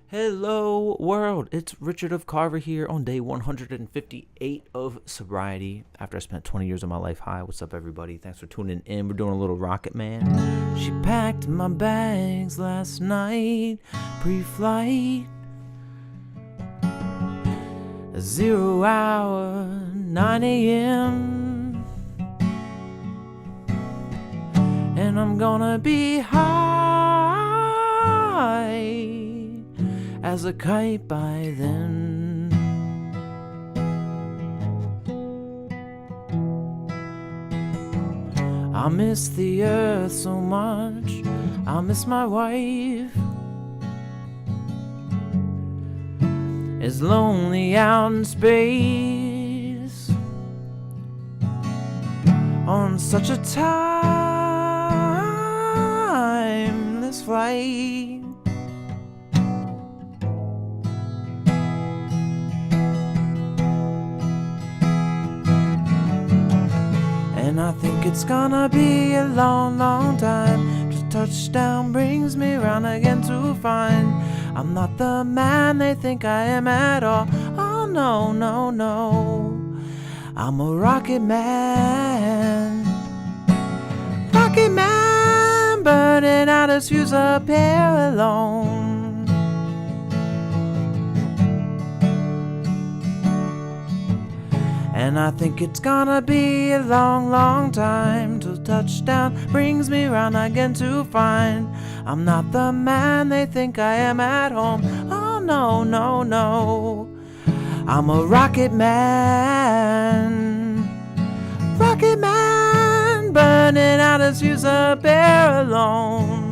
Hello, world. It's Richard of Carver here on day 158 of sobriety after I spent 20 years of my life high. What's up, everybody? Thanks for tuning in. We're doing a little Rocket Man. She packed my bags last night, pre-flight. 0 hour, 9 a.m. And I'm gonna be high as a kite by then. I miss the earth so much, I miss my wife. It's lonely out in space on such a timeless flight. And I think it's gonna be a long, long time till touchdown brings me round again to find I'm not the man they think I am at all. Oh no, no, no, I'm a rocket man. Rocket man, burning out his fuse up here alone. And I think it's gonna be a long, long time till touchdown brings me round again to find I'm not the man they think I am at home. Oh no, no, no, I'm a rocket man. Rocket man, burning out his fuse up there alone.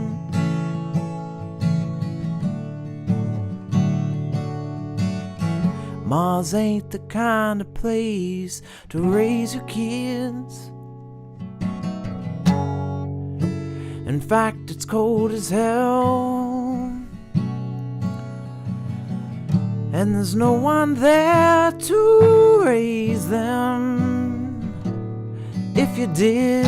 Mars ain't the kind of place to raise your kids. In fact, it's cold as hell, and there's no one there to raise them if you did.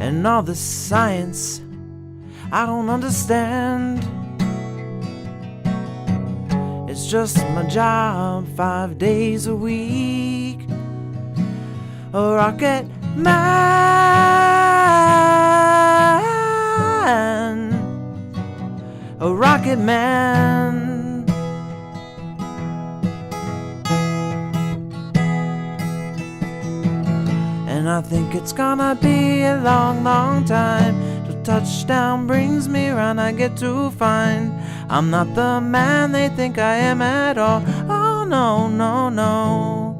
And all the science I don't understand. It's just my job 5 days a week. A rocket man. A rocket man. And I think it's gonna be a long, long time. Touchdown brings me round, I get to find I'm not the man they think I am at all. Oh no, no, no,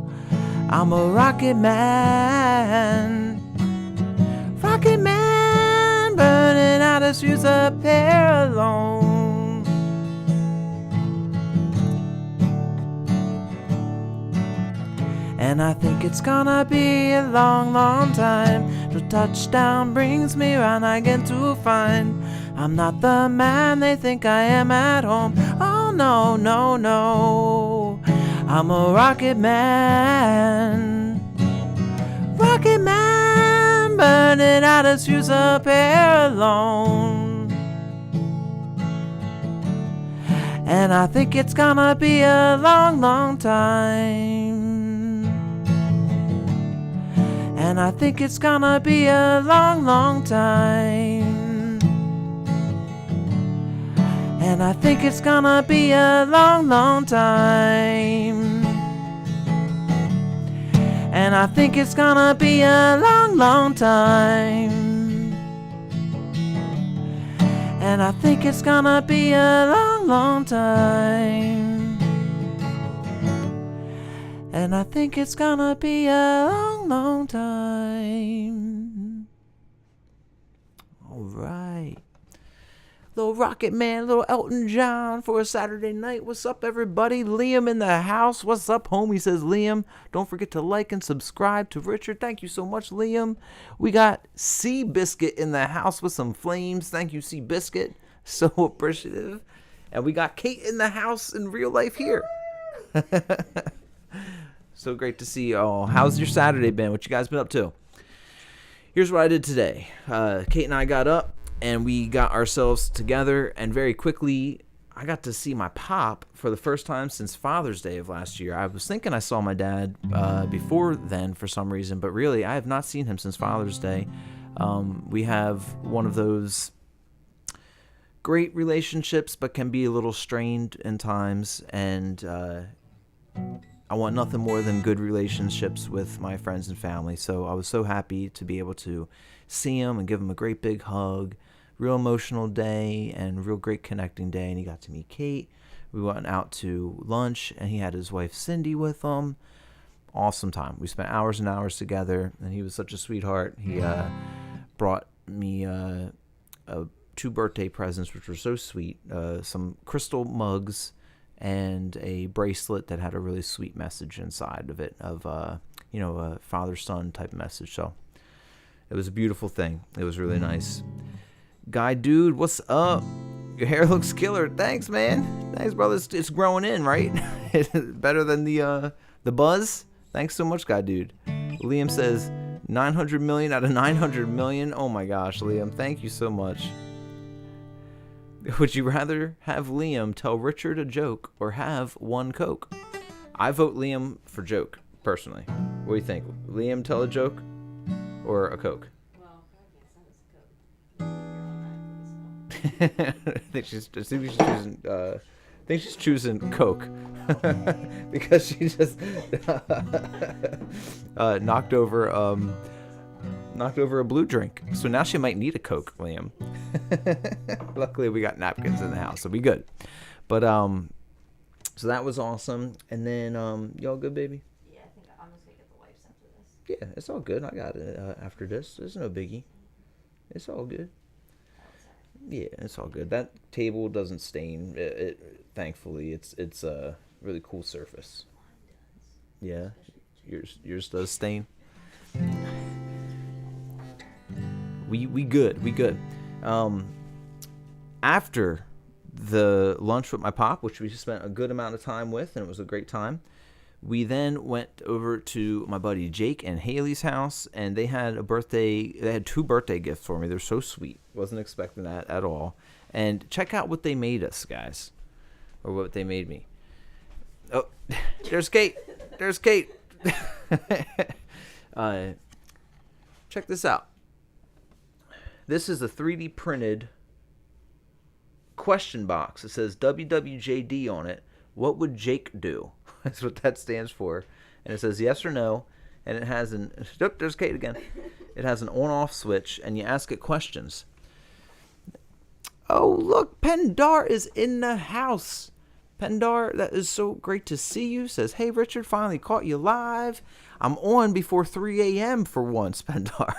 I'm a rocket man. Rocket man, burning out his fuse up here alone. And I think it's gonna be a long, long time till touchdown brings me round again to find I'm not the man they think I am at home. Oh no, no, no, I'm a rocket man. Rocket man, burning out his fuse up here alone. And I think it's gonna be a long, long time. And I think it's gonna be a long, long time. And I think it's gonna be a long, long time. And I think it's gonna be a long, long time. And I think it's gonna be a long, long time. And I think it's gonna be a long, long time. All right. Little Rocket Man, little Elton John for a Saturday night. What's up, everybody? Liam in the house. What's up, homie? Says Liam. Don't forget to like and subscribe to Richard. Thank you so much, Liam. We got Seabiscuit in the house with some flames. Thank you, Seabiscuit. So appreciative. And we got Kate in the house in real life here. So great to see you all. How's your Saturday been? What you guys been up to? Here's what I did today. Kate and I got up and we got ourselves together, and very quickly I got to see my pop for the first time since Father's Day of last year. I was thinking I saw my dad before then for some reason, but really I have not seen him since Father's Day. We have one of those great relationships, but can be a little strained in times, and I want nothing more than good relationships with my friends and family. So I was so happy to be able to see him and give him a great big hug. Real emotional day and real great connecting day. And he got to meet Kate. We went out to lunch and he had his wife Cindy with him. Awesome time. We spent hours and hours together, and he was such a sweetheart. He brought me 2 birthday presents, which were so sweet. Some crystal mugs and a bracelet that had a really sweet message inside of it, of a father-son type message. So it was a beautiful thing. It was really nice. Guy dude, what's up? Your hair looks killer. Thanks, man. Thanks, brother. It's growing in, right? Better than the buzz. Thanks so much, guy dude. Liam says 900 million out of 900 million. Oh my gosh, Liam, thank you so much. Would you rather have Liam tell Richard a joke or have one Coke? I vote Liam for joke, personally. What do you think? Liam tell a joke or a Coke? Well, I guess that is a Coke. I think she's choosing Coke because she just knocked over a blue drink. So now she might need a Coke, Liam. Luckily, we got napkins in the house, so we good. But so that was awesome. And then y'all good, baby? Yeah, I think I'm just gonna get the wipes after this. Yeah, it's all good. I got it after this. There's no biggie. It's all good. Yeah, it's all good. That table doesn't stain. Thankfully, it's a really cool surface. Yeah, yours does stain. We good. After the lunch with my pop, which we spent a good amount of time with, and it was a great time, we then went over to my buddy Jake and Haley's house, and they had 2 birthday gifts for me. They're so sweet. Wasn't expecting that at all. And check out what they made us, guys, or what they made me. Oh, there's Kate. Check this out. This is a 3D printed question box. It says WWJD on it. What would Jake do? That's what that stands for. And it says yes or no. And it has there's Kate again. It has an on-off switch, and you ask it questions. Oh, look, Pendar is in the house. Pendar, that is so great to see you. Says, hey, Richard, finally caught you live. I'm on before 3 a.m. for once, Pendar.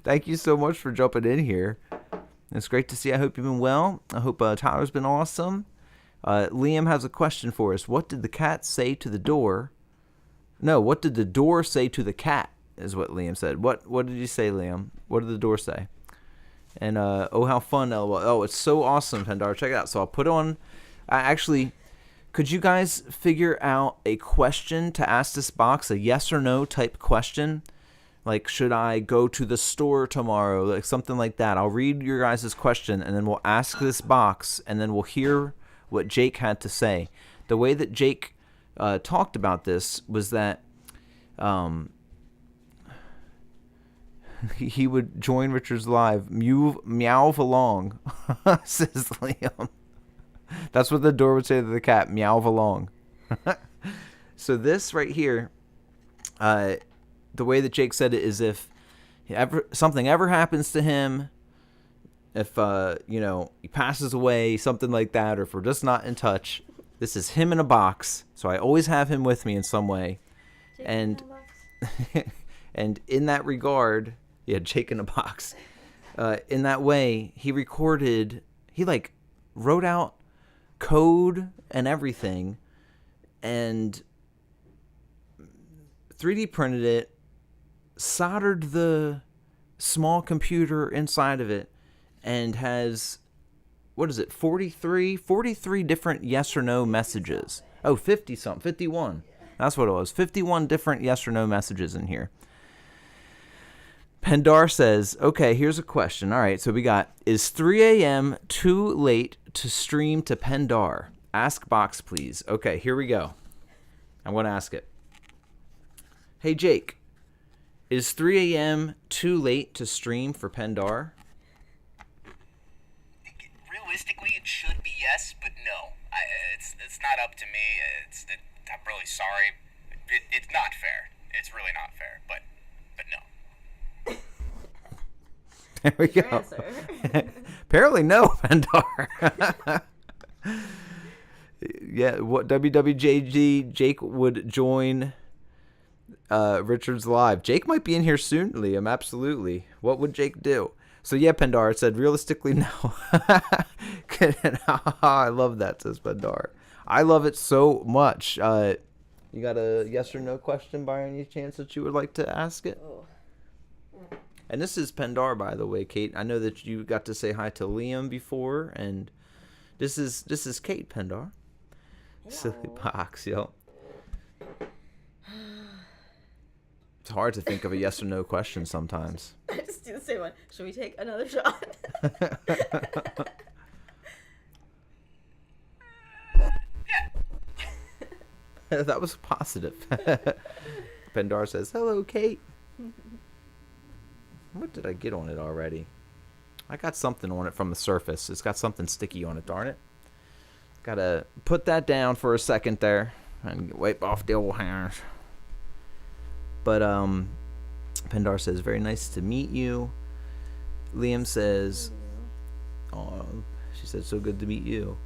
Thank you so much for jumping in here. It's great to see. I hope you've been well. I hope Tyler's been awesome. Liam has a question for us. What did the cat say to the door? No, what did the door say to the cat is what Liam said. What did you say, Liam? What did the door say? And, oh, how fun, LOL. Oh, it's so awesome, Pendar. Check it out. So I'll put on... Actually, could you guys figure out a question to ask this box, a yes or no type question? Like, should I go to the store tomorrow? Like, something like that. I'll read your guys' question, and then we'll ask this box, and then we'll hear what Jake had to say. The way that Jake talked about this was that he would join Richard's live, meow along, says Liam. That's what the door would say to the cat, meow along. So this right here, the way that Jake said it is if something ever happens to him, if he passes away, something like that, or if we're just not in touch, this is him in a box. So I always have him with me in some way. And and in that regard, yeah, Jake in a box. In that way, he wrote out code and everything, and 3D printed it, soldered the small computer inside of it, and has, 43 different yes or no messages. Oh, 50 something, 51. That's what it was. 51 different yes or no messages in here. Pendar says, okay, here's a question. All right, so we got, is 3 a.m. too late to stream to Pendar? Ask box, please. Okay, here we go. I'm going to ask it. Hey, Jake, is 3 a.m. too late to stream for Pendar? Realistically, it should be yes, but no. It's not up to me. I'm really sorry. It's not fair. It's really not fair, but no. There we Your go. answer. Apparently, no, Pendar. Yeah, what WWJG Jake would join Richard's live. Jake might be in here soon, Liam. Absolutely. What would Jake do? So yeah, Pendar, it said realistically no. I love that, says Pendar. I love it so much. You got a yes or no question by any chance that you would like to ask it? Oh. And this is Pendar, by the way, Kate. I know that you got to say hi to Liam before, and this is Kate Pendar. Silly box, yo. It's hard to think of a yes or no question sometimes. I just do the same one. Should we take another shot? That was positive. Pendar says, hello, Kate. What did I get on it already? I got something on it from the surface. It's got something sticky on it, darn it. Gotta put that down for a second there and wipe off the old hands. But Pendar says, very nice to meet you. Liam says, oh, she said, so good to meet you.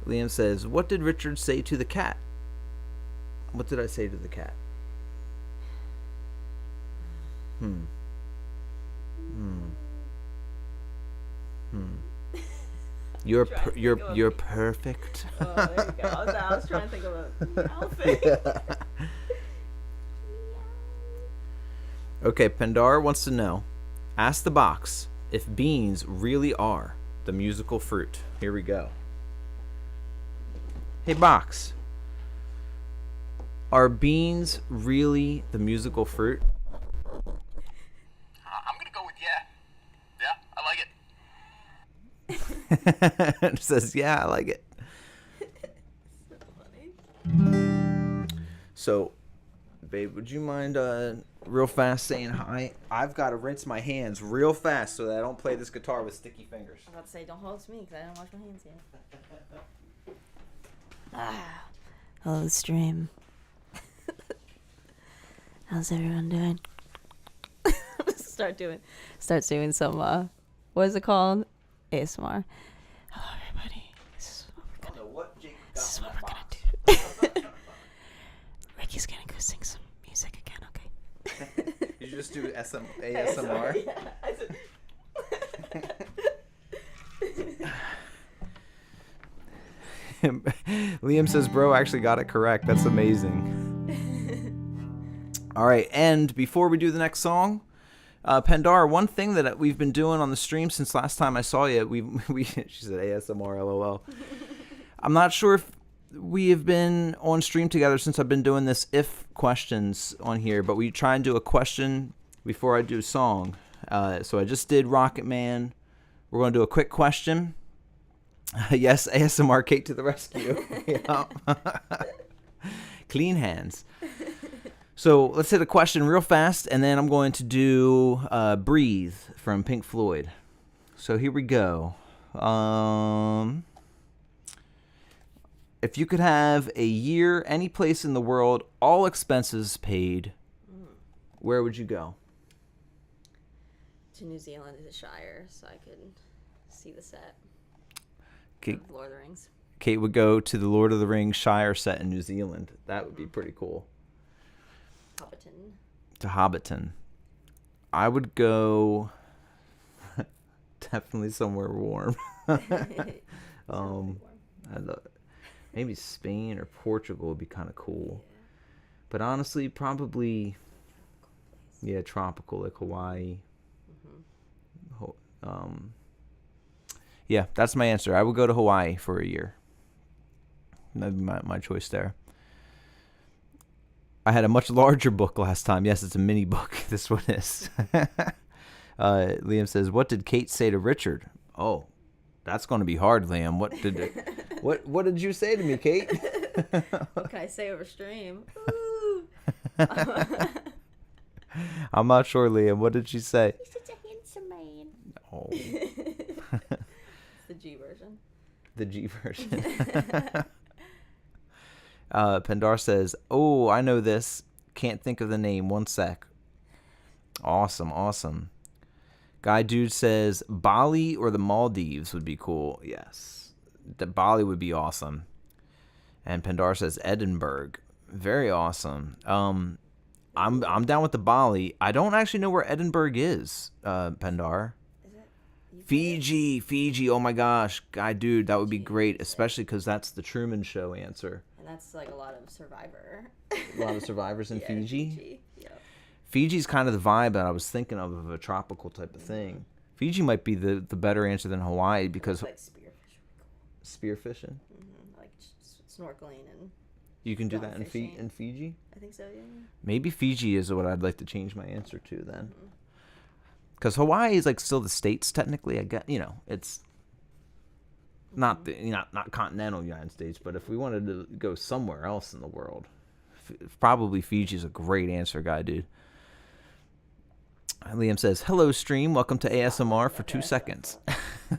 Liam says, what did Richard say to the cat? What did I say to the cat? You're perfect. Oh, there you go. I was trying to think of a outfit. Okay, Pendar wants to know. Ask the box if beans really are the musical fruit. Here we go. Hey, box. Are beans really the musical fruit? I'm gonna go with yeah. Yeah, I like it. It says, yeah, I like it. So funny. So, babe, would you mind real fast saying hi? I've got to rinse my hands real fast so that I don't play this guitar with sticky fingers. I was about to say, don't hold it to me because I didn't wash my hands yet. Hello, stream. How's everyone doing? Start doing some, what is it called? ASMR. Hello, everybody. This is what we're gonna do. Ricky's gonna go sing some music again, okay? Did you just do ASMR? Yeah, I said. Liam says, bro actually got it correct. That's amazing. All right, and before we do the next song, Pendar, one thing that we've been doing on the stream since last time I saw you, we she said ASMR, LOL. I'm not sure if we have been on stream together since I've been doing this if questions on here, but we try and do a question before I do a song. So I just did Rocket Man. We're going to do a quick question. Yes, ASMR Kate to the rescue. Clean hands. So let's hit a question real fast, and then I'm going to do Breathe from Pink Floyd. So here we go. If you could have a year, any place in the world, all expenses paid, where would you go? To New Zealand is a shire, so I could see the set Kate, of Lord of the Rings. Kate would go to the Lord of the Rings Shire set in New Zealand. That would be pretty cool. Hobbiton. To Hobbiton. I would go definitely somewhere warm. Maybe Spain or Portugal would be kind of cool. Yeah. But honestly, probably, yeah, tropical, like Hawaii. Yeah, that's my answer. I would go to Hawaii for a year. That'd be my choice there. I had a much larger book last time. Yes, it's a mini book. This one is. Liam says, what did Kate say to Richard? Oh, that's going to be hard, Liam. What did you say to me, Kate? What can I say over stream? Ooh. I'm not sure, Liam. What did she say? He's such a handsome man. Oh. It's the G version. The G version. Pendar says, oh, I know this. Can't think of the name. 1 sec. Awesome. Guy Dude says, Bali or the Maldives would be cool. Yes. The Bali would be awesome. And Pendar says, Edinburgh. Very awesome. I'm down with the Bali. I don't actually know where Edinburgh is, Pendar. Is it? Fiji. Oh my gosh. Guy Dude, that would be great, especially because that's the Truman Show answer. And that's like a lot of Survivor. A lot of survivors in Fiji. Yep. Fiji's kind of the vibe that I was thinking of a tropical type of thing. Fiji might be the better answer than Hawaii because Like spearfish would be cool. Spearfishing. Like snorkeling and. You can do that in fishing. Fiji. I think so. Yeah. Maybe Fiji is what I'd like to change my answer to then. Because Hawaii is like still the States technically. I guess it's not not continental United States, but if we wanted to go somewhere else in the world, probably Fiji is a great answer, Guy Dude. Liam says, "Hello, stream. Welcome to ASMR for 2 seconds."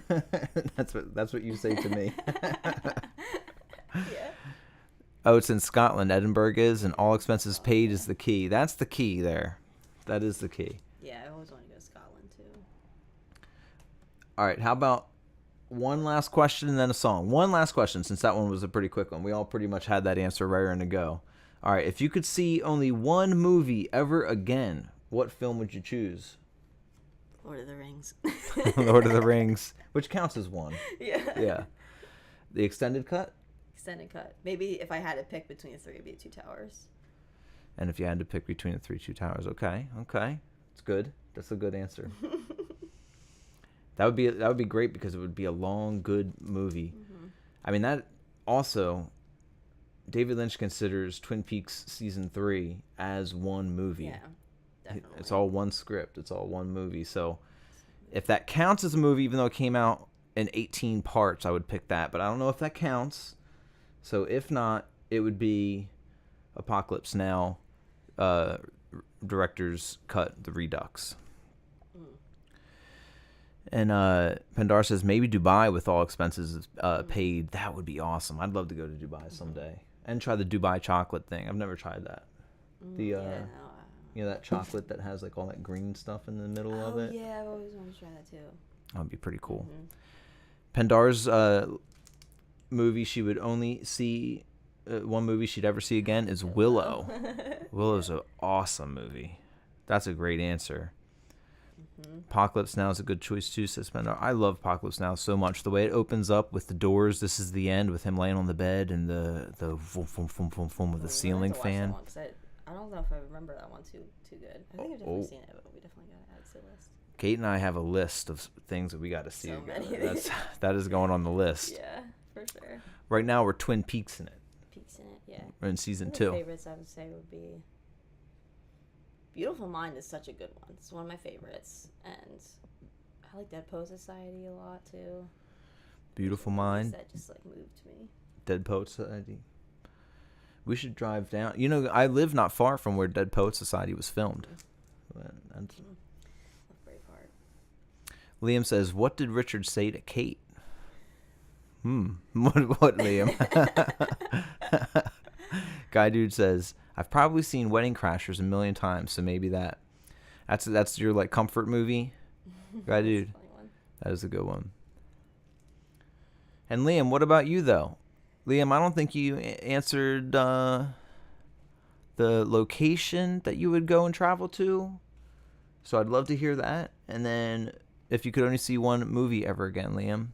That's what you say to me. Yeah. Oh, it's in Scotland. Edinburgh is, and all expenses paid is the key. That's the key there. That is the key. Yeah, I always want to go to Scotland too. All right, how about one last question and then a song? One last question, since that one was a pretty quick one. We all pretty much had that answer raring to go. All right, if you could see only one movie ever again, what film would you choose? Lord of the Rings. Lord of the Rings, which counts as one. Yeah. Yeah. The extended cut? Extended cut. Maybe if I had to pick between the three, it'd be Two Towers. And if you had to pick between the Two Towers, okay. It's good. That's a good answer. That would be great because it would be a long, good movie. Mm-hmm. I mean, that also, David Lynch considers Twin Peaks Season 3 as one movie. Yeah, definitely. It's all one script. It's all one movie. So if that counts as a movie, even though it came out in 18 parts, I would pick that. But I don't know if that counts. So if not, it would be Apocalypse Now, director's cut, The Redux. And Pendar says maybe Dubai with all expenses paid. That would be awesome. I'd love to go to Dubai someday and try the Dubai chocolate thing. I've never tried that. That chocolate that has like all that green stuff in the middle of it. Yeah, I've always wanted to try that too. That would be pretty cool. Pendar's movie she would only see, one movie she'd ever see again is Willow. Willow's an awesome movie. That's a great answer. Apocalypse Now is a good choice too, says Pendar. I love Apocalypse Now so much. The way it opens up with the doors, this is the end with him laying on the bed and the boom, boom, boom, boom, boom with the ceiling fan. I don't know if I remember that one too good. I think I've definitely seen it, but we definitely got to add it to the list. Kate and I have a list of things that we got to see. So many. That is going on the list. Yeah, for sure. Right now we're Twin Peaks in it. Yeah. We're in season 2. My favorites I would say would be Beautiful Mind is such a good one. It's one of my favorites, and I like Dead Poet Society a lot too. Beautiful Mind. That just like moved me. Dead Poet Society. We should drive down. I live not far from where Dead Poet Society was filmed. That's Braveheart. Liam says, "What did Richard say to Kate?" What Liam? Guy Dude says, "I've probably seen Wedding Crashers a million times, so maybe that." That's your like comfort movie, Guy Dude. That is a good one. And Liam, what about you though? Liam, I don't think you answered the location that you would go and travel to, so I'd love to hear that. And then, if you could only see one movie ever again, Liam.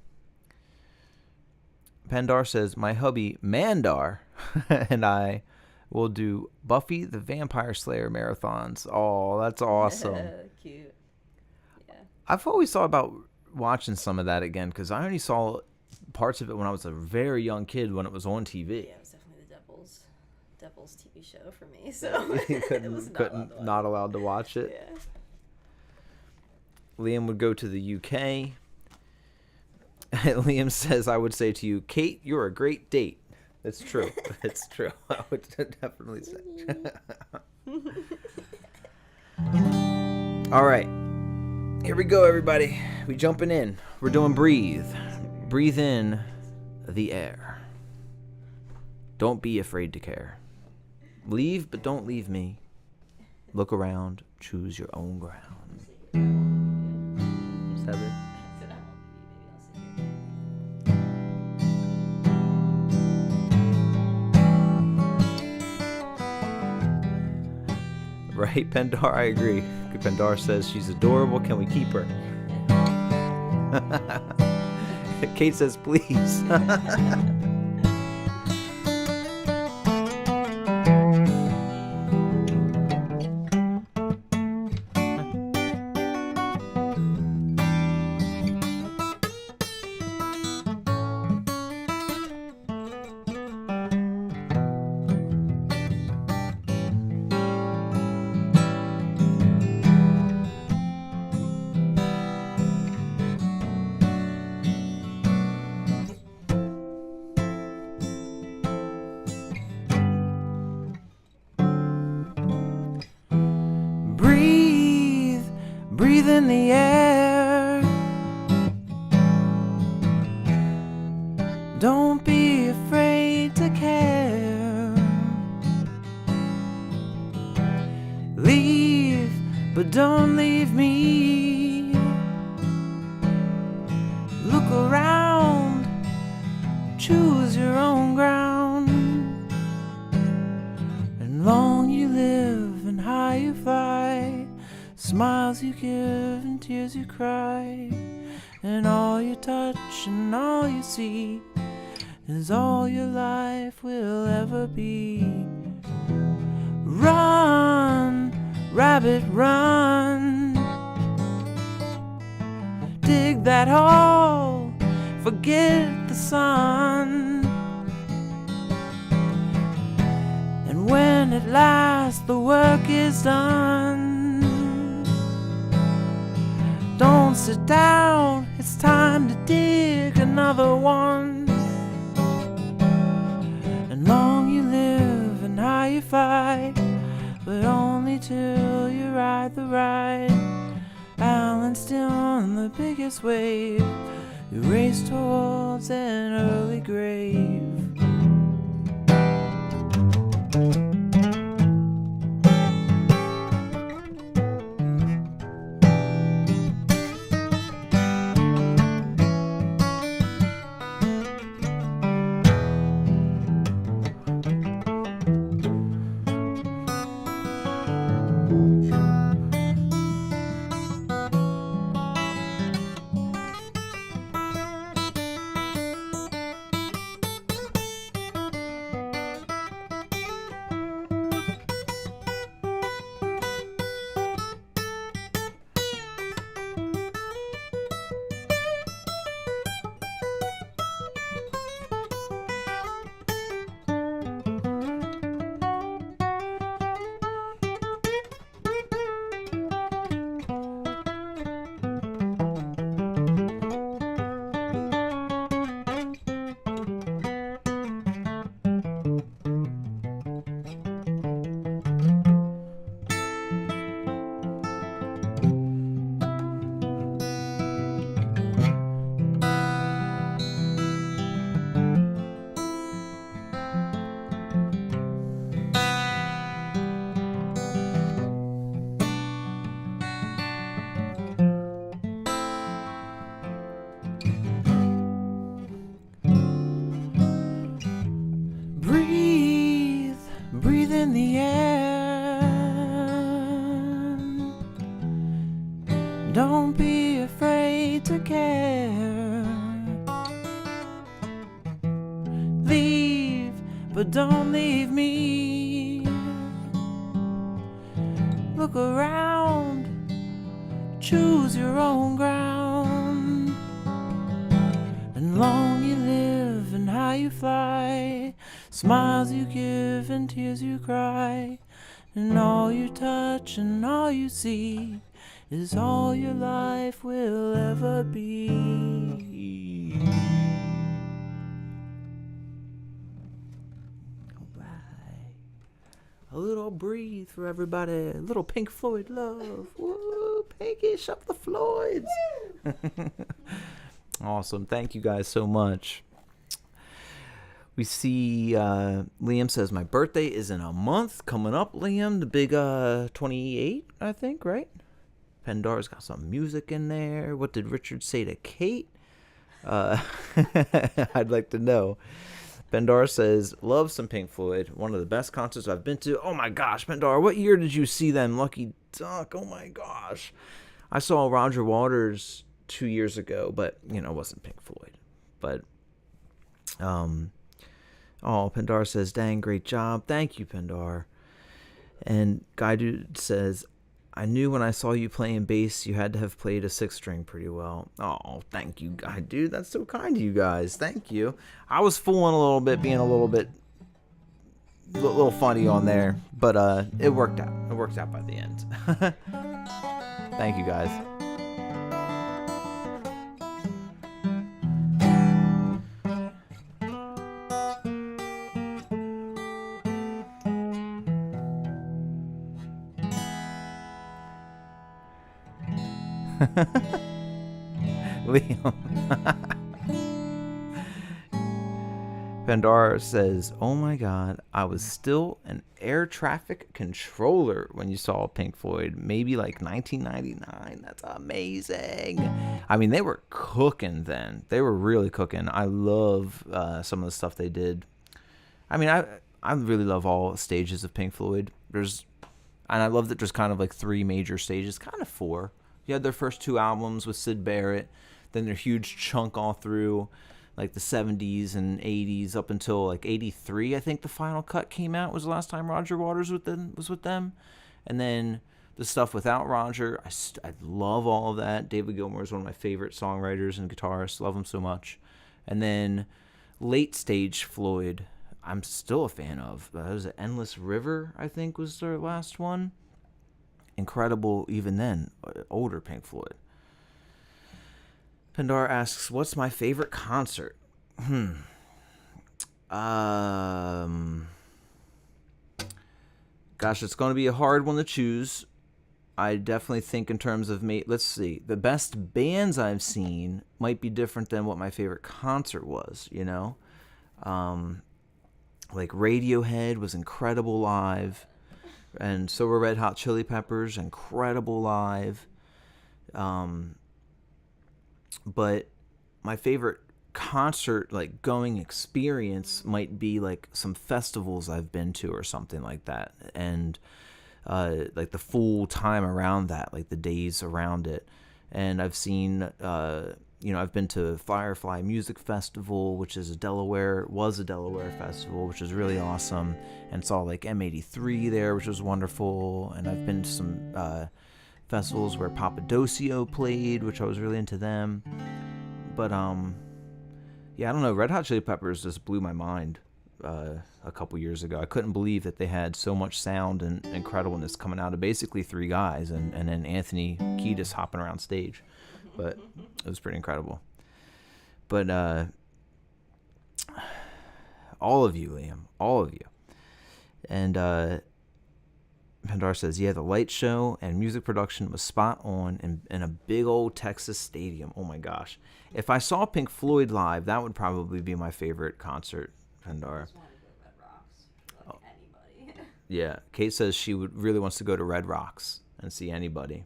Pendar says, "My hubby Mandar and I will do Buffy the Vampire Slayer marathons." Oh, that's awesome. Cute. Yeah. I've always thought about watching some of that again because I only saw parts of it when I was a very young kid when it was on TV. Yeah, it was definitely the Devil's TV show for me. So you couldn't not allowed to watch it. Yeah. Liam would go to the UK. Liam says, I would say to you, Kate, you're a great date. It's true. It's true. I would definitely say. All right. Here we go, everybody. We jumping in. We're doing breathe. Breathe in the air. Don't be afraid to care. Leave, but don't leave me. Look around. Choose your own ground. 7. Right, Pendar? I agree. Pendar says she's adorable. Can we keep her? Kate says, please. Breathe in the air. Don't be afraid to care. Leave, but don't leave me. Look around, choose your own ground. And long you live and high you fly. Smiles you give and tears you cry, and all you touch and all you see is all your life will ever be. Run, rabbit, run. Dig that hole, forget the sun. And when at last the work is done, don't sit down, it's time to dig another one. And long you live and high you fight, but only till you ride the ride. Balanced on the biggest wave, you race towards an early grave. Breathe in the air. Don't be afraid to care. Leave, but don't leave me. Look around, choose your own ground. And long you live and high you fly. Smiles you give and tears you cry, and all you touch and all you see is all your life will ever be. Alright. A little breathe for everybody. A little Pink Floyd love. Woo, Pinkish up the Floyds. Awesome. Thank you guys so much. We see Liam says, my birthday is in a month. Coming up, Liam. The big 28, I think, right? Pendar's got some music in there. What did Richard say to Kate? I'd like to know. Pendar says, love some Pink Floyd. One of the best concerts I've been to. Oh my gosh, Pendar, what year did you see them? Lucky duck. Oh my gosh. I saw Roger Waters 2 years ago, but, you know, it wasn't Pink Floyd. But, Pendar says, dang, great job. Thank you, Pendar. And Guy Dude says, I knew when I saw you playing bass, you had to have played a 6-string pretty well. Oh, thank you, Guy Dude. That's so kind of you guys. Thank you. I was fooling a little bit, being a little funny on there, but it worked out. It worked out by the end. Thank you, guys. Liam. Pandora says, oh my god, I was still an air traffic controller when you saw Pink Floyd, maybe like 1999. That's amazing. I mean, they were cooking then. They were really cooking. I love some of the stuff they did. I mean, I really love all stages of Pink Floyd. And I love that there's kind of like 3 major stages, kind of 4. You had their first 2 albums with Syd Barrett, then their huge chunk all through like the 70s and 80s up until like 83. I think the final cut came out, was the last time Roger Waters was with them. And then the stuff without Roger, I love all of that. David Gilmour is one of my favorite songwriters and guitarists. Love him so much. And then late stage Floyd, I'm still a fan of. That was Endless River, I think, was their last one. Incredible even then. Older Pink Floyd. Pandar asks, what's my favorite concert? Gosh, it's going to be a hard one to choose. I definitely think in terms of, let's see, the best bands I've seen might be different than what my favorite concert was, you know? Like Radiohead was incredible live, and so were Red Hot Chili Peppers, incredible live. But my favorite concert, like going experience, might be like some festivals I've been to or something like that, and like the full time around that, like the days around it. And I've seen, I've been to Firefly Music Festival, which is was a Delaware festival, which is really awesome, and saw like M83 there, which was wonderful. And I've been to some festivals where Papadosio played, which I was really into them. But yeah, I don't know. Red Hot Chili Peppers just blew my mind a couple years ago. I couldn't believe that they had so much sound and incredibleness coming out of basically 3 guys, and then Anthony Kiedis hopping around stage. But it was pretty incredible. But all of you, Liam, all of you. And Pandar says, yeah, the light show and music production was spot on in a big old Texas stadium. Oh my gosh. If I saw Pink Floyd live, that would probably be my favorite concert, Pandar. I just want to go to Red Rocks. Like anybody. Yeah. Kate says she really wants to go to Red Rocks and see anybody.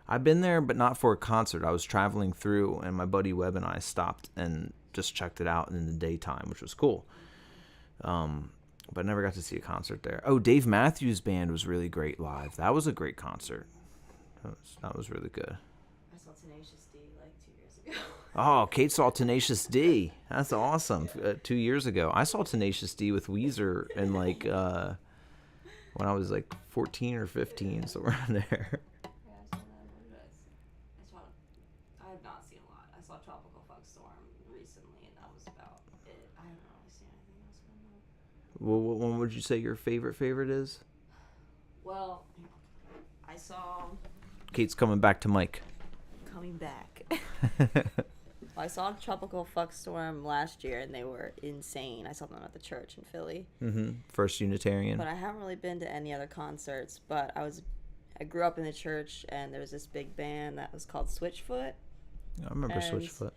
I've been there, but not for a concert. I was traveling through, and my buddy Webb and I stopped and just checked it out in the daytime, which was cool. But I never got to see a concert there. Oh, Dave Matthews Band was really great live. That was a great concert. That was really good. I saw Tenacious D like 2 years ago. Oh, Kate saw Tenacious D. That's awesome. 2 years ago. I saw Tenacious D with Weezer in like when I was like 14 or 15, so around there. I have not seen a lot. I saw Tropical Fuck Storm recently, and that was about it. I haven't really seen anything else from them. Well, what one would you say your favorite is? Well, I saw Kate's coming back to Mike. Coming back. Well, I saw Tropical Fuck Storm last year, and they were insane. I saw them at the church in Philly. First Unitarian. But I haven't really been to any other concerts. But I grew up in the church, and there was this big band that was called Switchfoot. I remember And Switchfoot.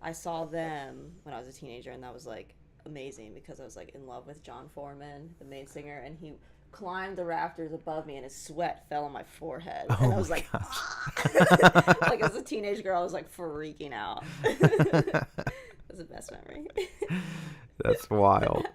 I saw them when I was a teenager, and that was like amazing because I was like in love with John Foreman, the main singer, and he climbed the rafters above me, and his sweat fell on my forehead. And I was like, like as a teenage girl, I was like freaking out. That's the best memory. That's wild.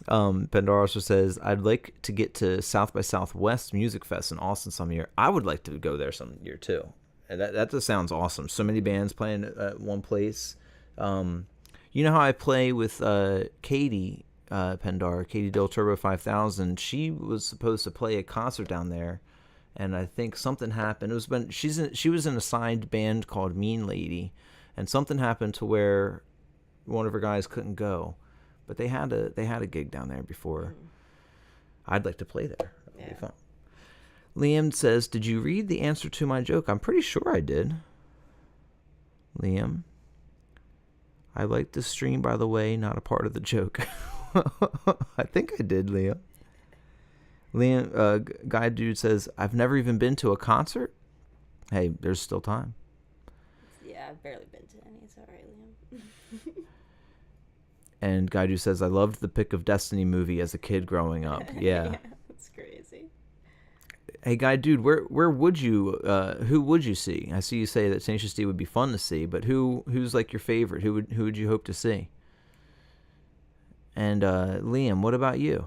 Pandora also says, I'd like to get to South by Southwest Music Fest in Austin some year. I would like to go there some year too. And that just sounds awesome. So many bands playing at one place. You know how I play with Katie Pendar, Katie Dill Turbo 5000. She was supposed to play a concert down there, and I think something happened. It was when she was in a signed band called Mean Lady, and something happened to where one of her guys couldn't go. But they had a gig down there before. I'd like to play there. That'd be fun. Liam says, did you read the answer to my joke? I'm pretty sure I did. Liam. I like this stream, by the way, not a part of the joke. I think I did, Liam. Guy Dude says, I've never even been to a concert. Hey, there's still time. Yeah, I've barely been to any. It's all right, Liam. And Guy Dude says, I loved the Pick of Destiny movie as a kid growing up. Yeah. That's crazy. Hey, Guy Dude, where would you, who would you see? I see you say that Tenacious D would be fun to see, but who's like your favorite? Who would you hope to see? And Liam, what about you?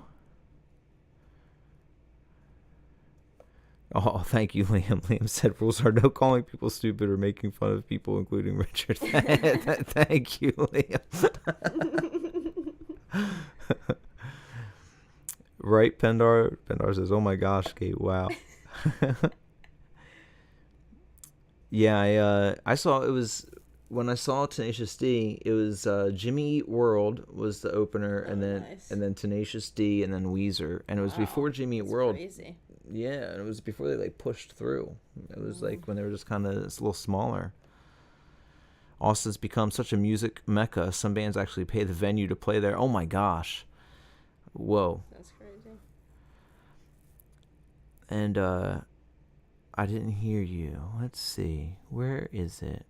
Oh, thank you, Liam. Liam said rules are no calling people stupid or making fun of people, including Richard. Thank you, Liam. Right, Pendar? Pendar says, oh my gosh, Kate, wow. Yeah, I saw, it was, when I saw Tenacious D, it was Jimmy Eat World was the opener, and then Tenacious D, and then Weezer. And it was before Jimmy Eat World. Crazy. Yeah, and it was before they like pushed through. It was like when they were just kind of a little smaller. Austin's become such a music mecca. Some bands actually pay the venue to play there. Oh my gosh. Whoa. That's crazy. And I didn't hear you. Let's see. Where is it?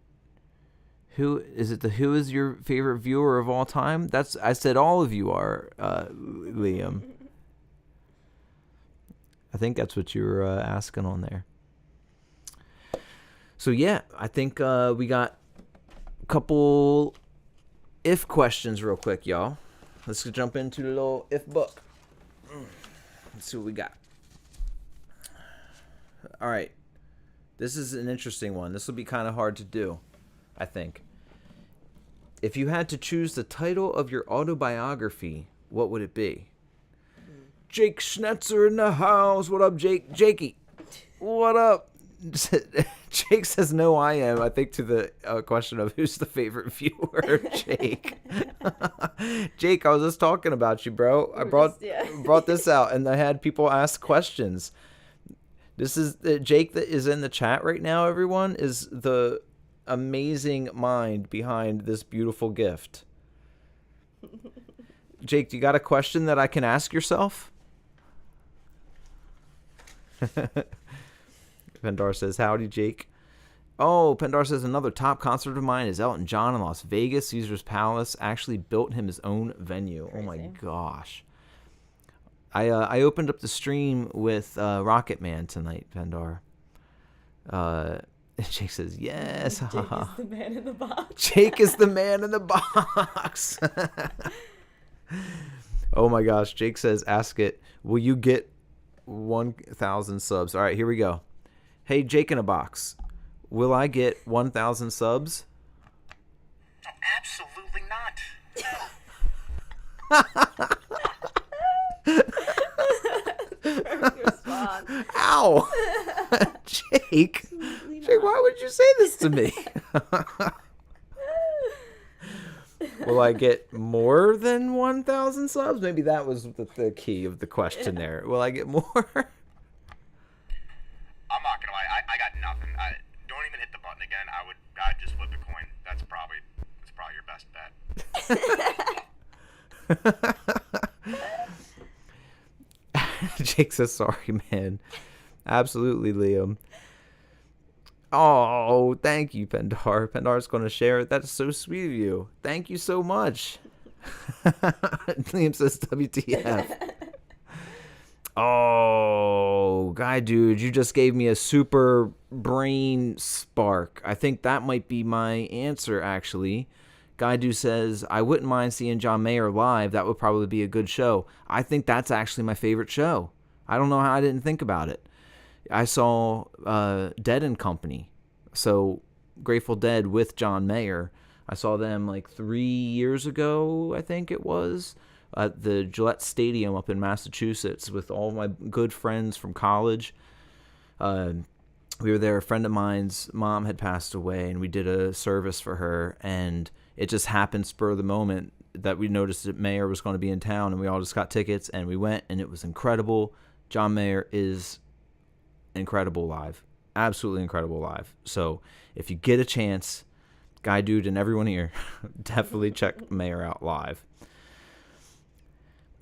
Who is your favorite viewer of all time? I said all of you are, Liam. I think that's what you were asking on there. So yeah, I think we got a couple if questions real quick, y'all. Let's jump into the little if book. Let's see what we got. All right. This is an interesting one. This will be kind of hard to do, I think. If you had to choose the title of your autobiography, what would it be? Jake Schnetzer in the house. What up, Jake? Jakey. What up? Jake says, no, I am. I think to the question of who's the favorite viewer, Jake. Jake, I was just talking about you, bro. I brought this out, and I had people ask questions. This is Jake that is in the chat right now, everyone, is the amazing mind behind this beautiful gift. Jake, do you got a question that I can ask yourself? Pendar says, howdy, Jake. Oh, Pendar says, another top concert of mine is Elton John in Las Vegas. Caesar's Palace actually built him his own venue. Crazy. Oh my gosh. I opened up the stream with Rocket Man tonight, Pendar. Jake says, yes. Jake is the man in the box. Jake is the man in the box. Oh my gosh. Jake says, ask it. Will you get 1,000 subs? All right, here we go. Hey, Jake in a box. Will I get 1,000 subs? Absolutely not. Ow. Jake. Jake, why would you say this to me? Will I get more than 1,000 subs? Maybe that was the key of the question there. Will I get more? I'm not gonna Jake says, sorry, man. Absolutely, Liam. Oh, thank you, Pendar. Pendar's going to share it. That's so sweet of you. Thank you so much. Liam says, WTF. Oh, guy, dude, you just gave me a super brain spark. I think that might be my answer, actually. Guy dude says, I wouldn't mind seeing John Mayer live. That would probably be a good show. I think that's actually my favorite show. I don't know how I didn't think about it. I saw Dead and Company, so Grateful Dead with John Mayer. I saw them like 3 years ago, I think it was, at the Gillette Stadium up in Massachusetts with all my good friends from college. We were there. A friend of mine's mom had passed away, and we did a service for her, and it just happened spur of the moment that we noticed that Mayer was going to be in town, and we all just got tickets, and we went, and it was incredible. John Mayer is incredible live. Absolutely incredible live. So if you get a chance, Guy Dude and everyone here, definitely check Mayer out live.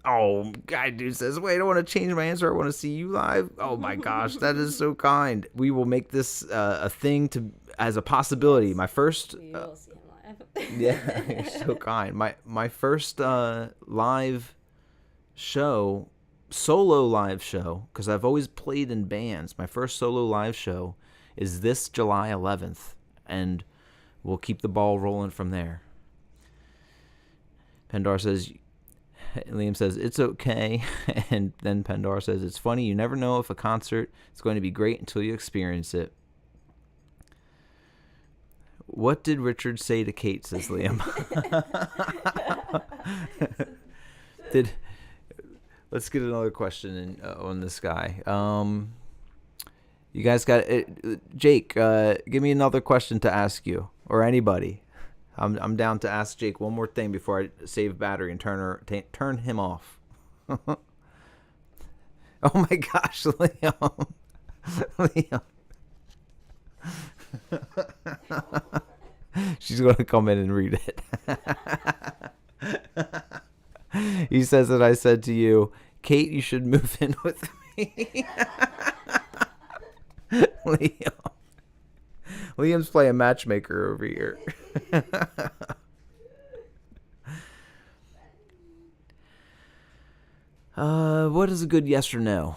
Oh, Guy Dude says, wait, I don't want to change my answer. I want to see you live. Oh my gosh, that is so kind. We will make this a thing as a possibility. My first... You will see him live. Yeah, you're so kind. My first live show, solo live show, because I've always played in bands. My first solo live show is this July 11th, and we'll keep the ball rolling from there. Pendar says, Liam says, it's okay. And then Pendar says, it's funny, you never know if a concert is going to be great until you experience it. What did Richard say to Kate, says Liam. Let's get another question on this guy. You guys got it. Jake, give me another question to ask you, or anybody. I'm down to ask Jake one more thing before I save battery and turn him off. Oh my gosh, Liam. Liam. She's going to come in and read it. He says that I said to you, Kate, you should move in with me. Liam's playing matchmaker over here. What is a good yes or no?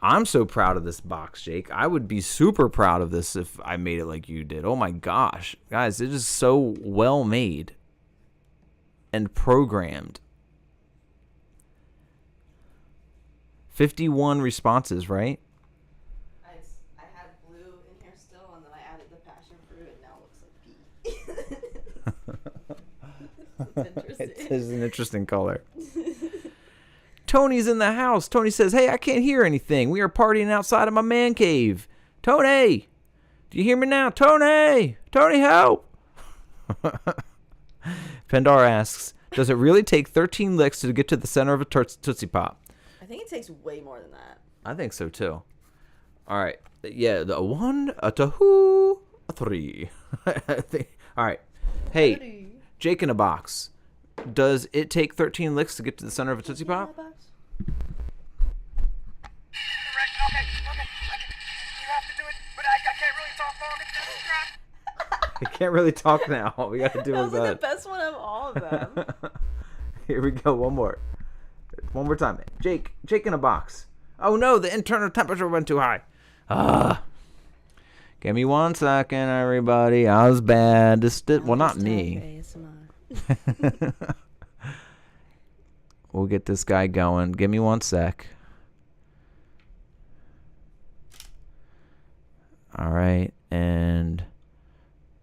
I'm so proud of this box, Jake. I would be super proud of this if I made it like you did. Oh my gosh. Guys, it is so well made and programmed. 51 responses, right? I had blue in here still, and then I added the passion fruit, and now it looks like pea. It's interesting. It is an interesting color. Tony's in the house. Tony says, hey, I can't hear anything. We are partying outside of my man cave. Tony, do you hear me now? Tony, help. Pendar asks, does it really take 13 licks to get to the center of a Tootsie Pop? I think it takes way more than that. I think so, too. All right. Yeah, the 1, a 2, a 3. All right. Hey, Jake in a box. Does it take 13 licks to get to the center of a Tootsie Pop? Okay. You have to do it, but I can't really talk long. It's crap. I can't really talk now. We got to do That it was like the best one of all of them. Here we go. One more time. Jake in a box. Oh no, the internal temperature went too high. Give me 1 second, everybody. I was bad. Well, not me. We'll get this guy going. Give me 1 sec. All right, and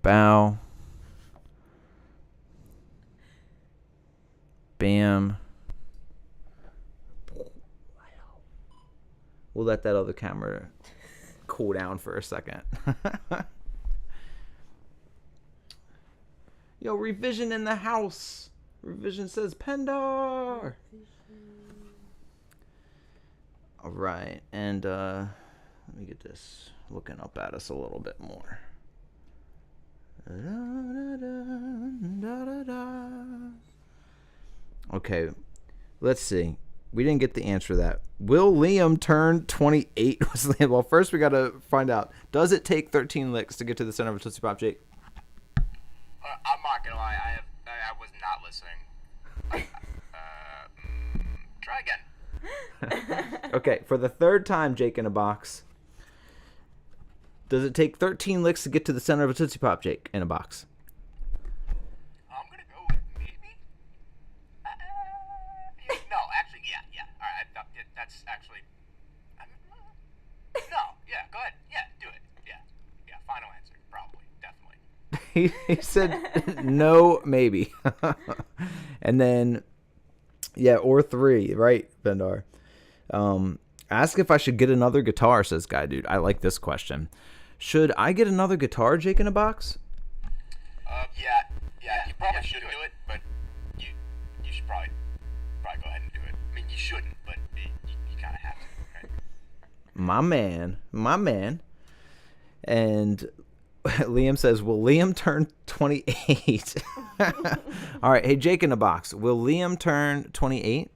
bow. Bam. We'll let that other camera cool down for a second. Yo, Revision in the house. Revision says Pendar. All right, and let me get this looking up at us a little bit more. Okay, let's see. We didn't get the answer to that. Will Liam turn 28? Well, first we got to find out. Does it take 13 licks to get to the center of a Tootsie Pop, Jake? I'm not gonna lie. I was not listening. Try again. Okay, for the third time, Jake in a box. Does it take 13 licks to get to the center of a Tootsie Pop, Jake in a box? I'm gonna go with maybe. No, actually, yeah. All right, that's actually. No, yeah, go ahead. Yeah, do it. Yeah. Final answer, probably, definitely. He said no, maybe. And then, yeah, or 3, right, Bendar? Ask if I should get another guitar, says Guy Dude. I like this question. Should I get another guitar, Jake in a box? Yeah, you probably should do it, but you should probably go ahead and do it. I mean, you shouldn't, but you kind of have to, right? My man. And Liam says, will Liam turn 28? All right, hey, Jake in a box. Will Liam turn 28?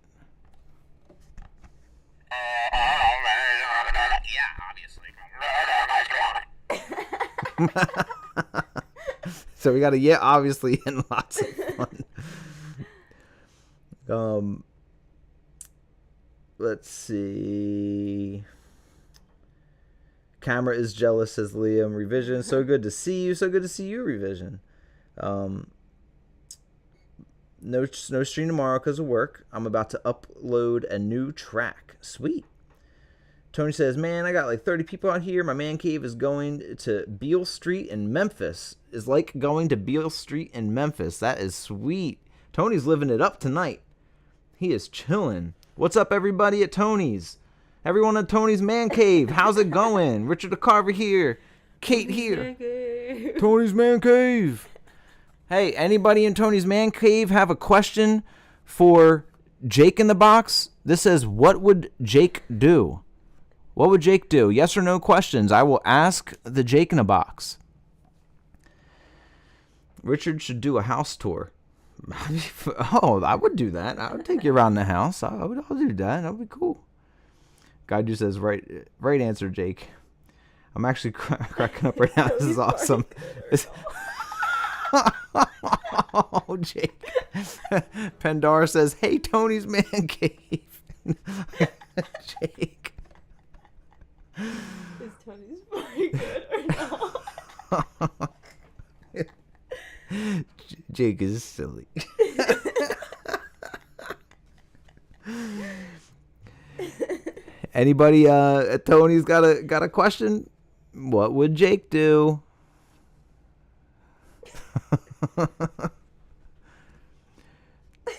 Yeah, obviously. So we got a obviously, and lots of fun. Let's see. Camera is jealous, says Liam. Revision, so good to see you. So good to see you, Revision. No stream tomorrow because of work. I'm about to upload a new track. Sweet. Tony says, man, I got like 30 people out here. My man cave is going to Beale Street in Memphis. Is like going to Beale Street in Memphis. That is sweet. Tony's living it up tonight. He is chilling. What's up, everybody at Tony's? Everyone at Tony's Man Cave. How's it going? Richard the Carver here. Kate here. Tony's Man Cave. Hey, anybody in Tony's Man Cave have a question for Jake in the box? This says, what would Jake do? What would Jake do? Yes or no questions. I will ask the Jake in a box. Richard should do a house tour. Oh, I would do that. I would take you around the house. I'll do that. That would be cool. Guy just says, right answer, Jake. I'm actually cracking up right now. This is awesome. Oh, Jake. Pandora says, hey, Tony's Man Cave. Jake. Is Tony's party good or no? Jake is silly. Anybody at Tony's got a question? What would Jake do?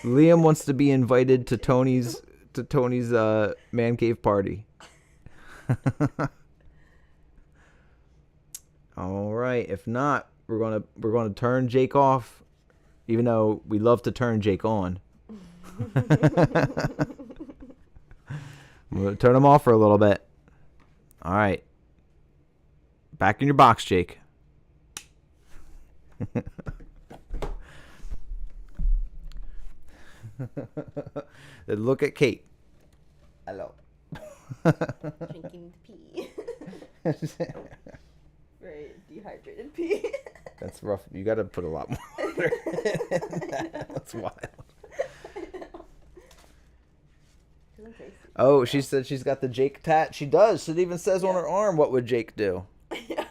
Liam wants to be invited to Tony's man cave party. All right. If not, we're gonna turn Jake off, even though we love to turn Jake on. I'm gonna turn him off for a little bit. All right. Back in your box, Jake. Look at Kate. Hello. Drinking the pee. Very dehydrated pee. That's rough. You got to put a lot more water in that. That's wild. Oh, she said she's got the Jake tat. She does. It even says on her arm, what would Jake do? Yeah.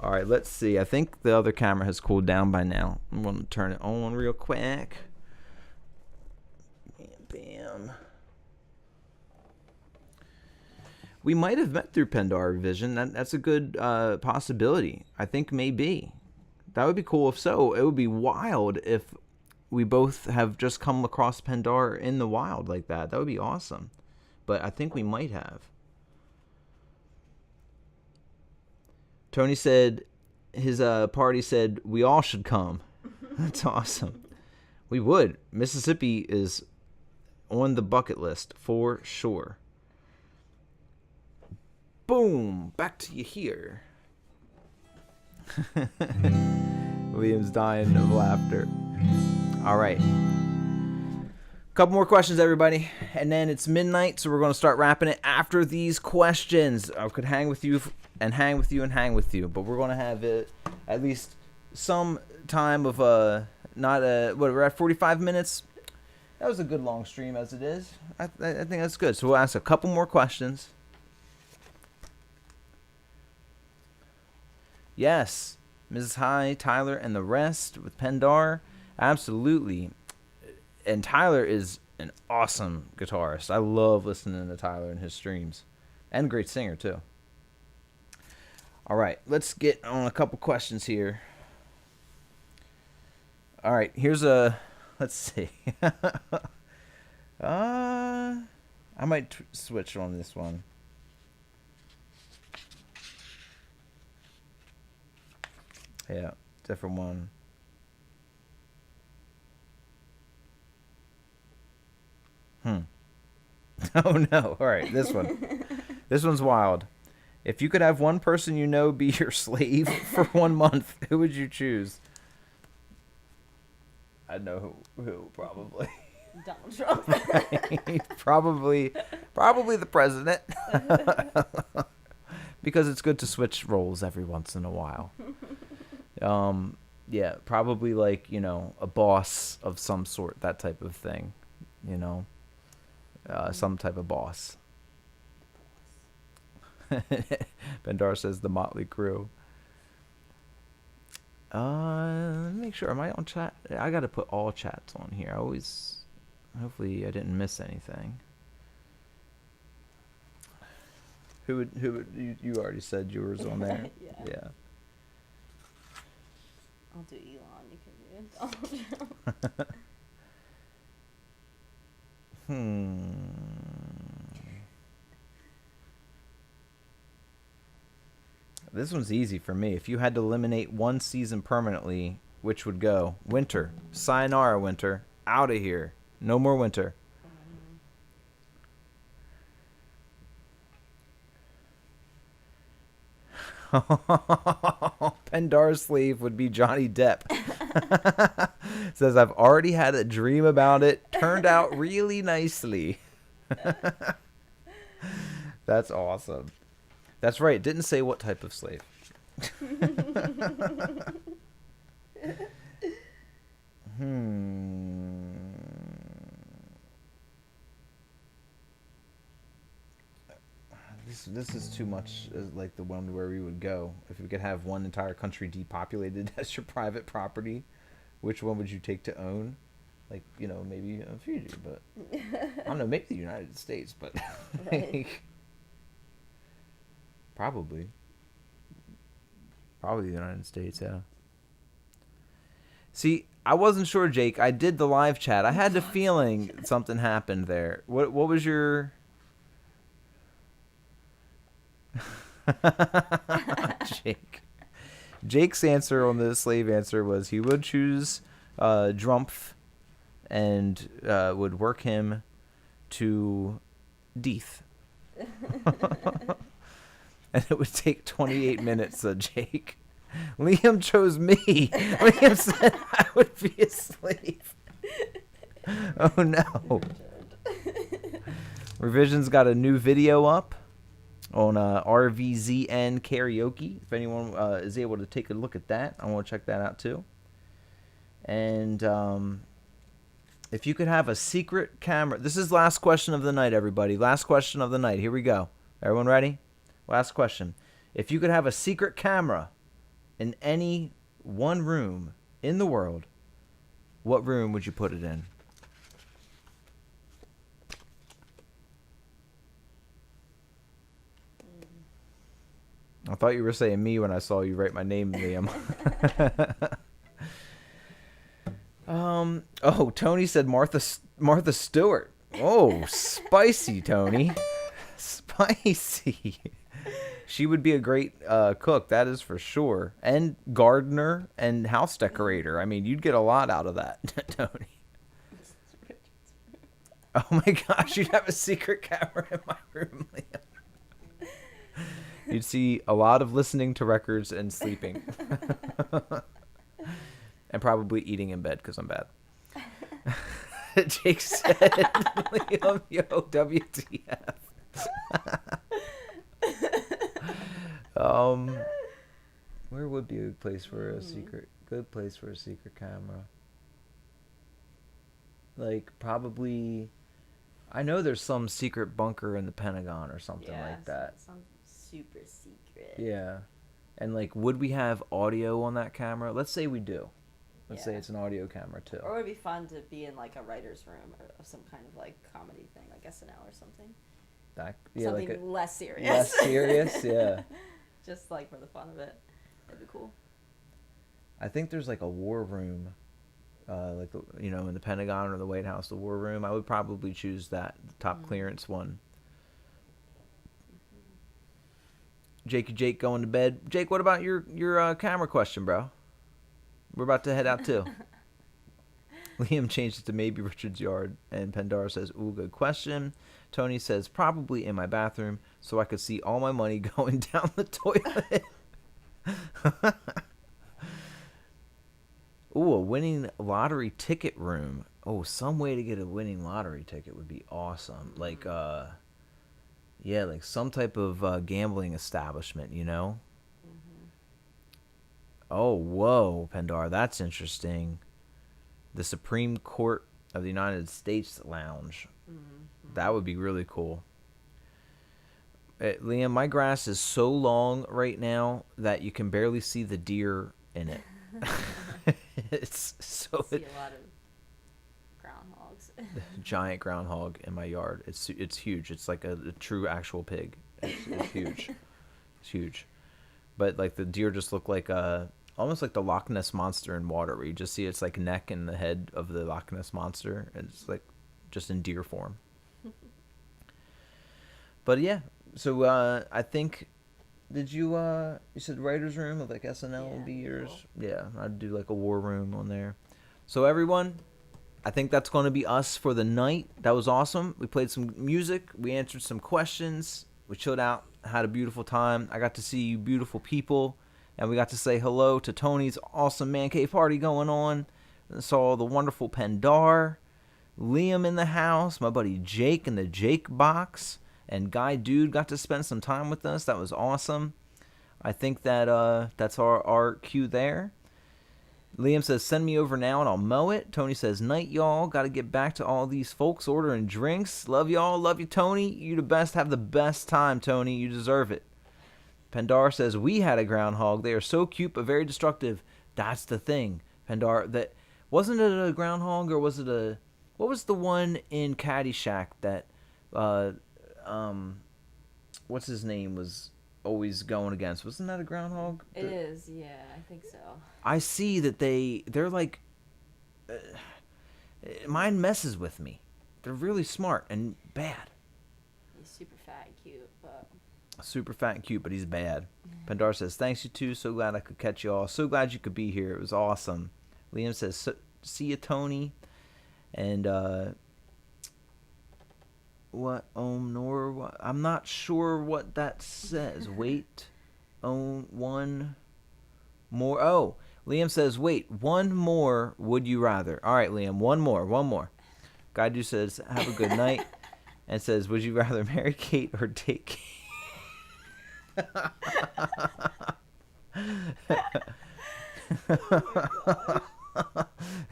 All right, let's see. I think the other camera has cooled down by now. I'm going to turn it on real quick. Bam. We might have met through Pandora Vision. That's a good possibility. I think maybe. That would be cool if so. It would be wild if we both have just come across Pandora in the wild like that. That would be awesome. But I think we might have. Tony said his party said we all should come. That's awesome. We would. Mississippi is on the bucket list for sure. Boom. Back to you here. Liam's dying of laughter. All right. Couple more questions, everybody. And then it's midnight, so we're going to start wrapping it after these questions. I could hang with you and hang with you and hang with you, but we're going to have at least some time of we're at 45 minutes. That was a good long stream as it is. I think that's good. So we'll ask a couple more questions. Yes, Mrs. High, Tyler, and the rest with Pendar. Absolutely. And Tyler is an awesome guitarist. I love listening to Tyler and his streams. And a great singer, too. All right, let's get on a couple questions here. All right, here's let's see. I might switch on this one. Yeah, different one. Oh no. All right, this one. This one's wild. If you could have one person you know be your slave for 1 month, who would you choose? I know who probably. Donald Trump. Probably the president. Because it's good to switch roles every once in a while. Yeah, probably like, a boss of some sort, that type of thing, some type of boss. Bendar says the Motley Crue. Let me make sure. Am I on chat? I got to put all chats on here. Hopefully I didn't miss anything. Who would you already said yours on there? Yeah. I'll do Elon. You can do Donald Trump. This one's easy for me. If you had to eliminate one season permanently, which would go? Winter. Sayonara, winter. Out of here. No more winter. Pendar's sleeve would be Johnny Depp. Says, I've already had a dream about it. Turned out really nicely. That's awesome. That's right. It didn't say what type of slave. This is too much like the one where we would go. If we could have one entire country depopulated as your private property, which one would you take to own? Like, maybe Fiji, but I don't know, maybe the United States, but Right. Probably the United States, yeah. See, I wasn't sure, Jake. I did the live chat. I had the feeling something happened there. What was your... Jake's answer on the slave answer was he would choose Drumpf and would work him to Death. And it would take 28 minutes, said Jake. Liam chose me. Liam said I would be a slave. Oh no. Revision's got a new video up on RVZN Karaoke. If anyone is able to take a look at that, I want to check that out too. And if you could have a secret camera. This is last question of the night, everybody. Last question of the night. Here we go. Everyone ready? Last question. If you could have a secret camera in any one room in the world, what room would you put it in? I thought you were saying me when I saw you write my name, Liam. Oh, Tony said Martha Stewart. Oh, spicy, Tony. Spicy. She would be a great cook, that is for sure. And gardener and house decorator. I mean, you'd get a lot out of that, Tony. Oh my gosh, you'd have a secret camera in my room, Liam. You'd see a lot of listening to records and sleeping. And probably eating in bed because I'm bad. Jake said, Liam, yo, WTF. Where would be a place for a good place for a secret camera? Like, probably, I know there's some secret bunker in the Pentagon or something like that. Some super secret. Yeah. And, like, would we have audio on that camera? Let's say we do. Let's say it's an audio camera, too. Or it would be fun to be in, like, a writer's room or some kind of, like, comedy thing, like SNL or something. Something like less serious. Less serious, yeah. Just, like, for the fun of it. That'd be cool. I think there's, like, a war room, in the Pentagon or the White House, the war room. I would probably choose that, the top clearance one. Jake going to bed. Jake, what about your camera question, bro? We're about to head out too. Liam changed it to maybe Richard's yard, and Pandora says, "Ooh, good question." Tony says, "Probably in my bathroom, so I could see all my money going down the toilet." Ooh, a winning lottery ticket room. Oh, some way to get a winning lottery ticket would be awesome. Like, like some type of gambling establishment, you know? Oh, whoa, Pandora, that's interesting. The Supreme Court of the United States Lounge. That would be really cool. Liam, my grass is so long right now that you can barely see the deer in it. It's so... See a lot of groundhogs. Giant groundhog in my yard. It's huge. It's like a true actual pig. It's huge. It's huge. But like the deer just look like almost like the Loch Ness Monster in water, where you just see its like neck and the head of the Loch Ness Monster. It's like just in deer form. But yeah, so I think, did you said writer's room with like SNL would be yours? Cool. Yeah, I'd do like a war room on there. So everyone, I think that's going to be us for the night. That was awesome. We played some music. We answered some questions. We chilled out, had a beautiful time. I got to see you beautiful people. And we got to say hello to Tony's awesome man cave party going on. And saw the wonderful Pendar, Liam in the house, my buddy Jake in the Jake box, and Guy Dude got to spend some time with us. That was awesome. I think that that's our cue there. Liam says, "Send me over now and I'll mow it." Tony says, "Night, y'all. Got to get back to all these folks ordering drinks. Love y'all. Love you, Tony. You the best. Have the best time, Tony. You deserve it." Pandar says, "We had a groundhog. They are so cute but very destructive." That's the thing, Pandar. That wasn't it a groundhog, or was it a? What was the one in Caddyshack that, what's his name was always going against? Wasn't that a groundhog? It is, yeah, I think so. I see that they're like, mine messes with me. They're really smart and bad. He's super fat and cute, but... Super fat and cute, but he's bad. Pandar says, "Thanks you two. So glad I could catch you all. So glad you could be here. It was awesome." Liam says, "See you, Tony." And what Nor? I'm not sure what that says. Wait, one more. Oh, Liam says, "Wait, one more. Would you rather?" All right, Liam, one more. Gaidu says, "Have a good night," and says, "Would you rather marry Kate or date Kate?"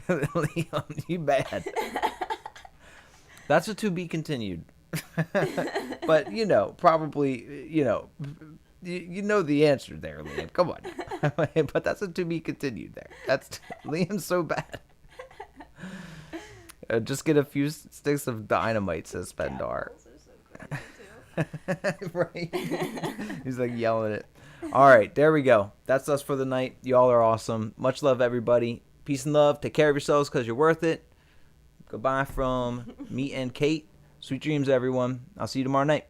Liam, you bad. That's a to be continued. But probably you know the answer there, Liam. Come on. But that's a to be continued there. That's Liam's so bad. Just get a few sticks of dynamite, says Pendar. Right. He's like yelling it. All right, there we go. That's us for the night. Y'all are awesome. Much love, everybody. Peace and love. Take care of yourselves because you're worth it. Goodbye from me and Kate. Sweet dreams, everyone. I'll see you tomorrow night.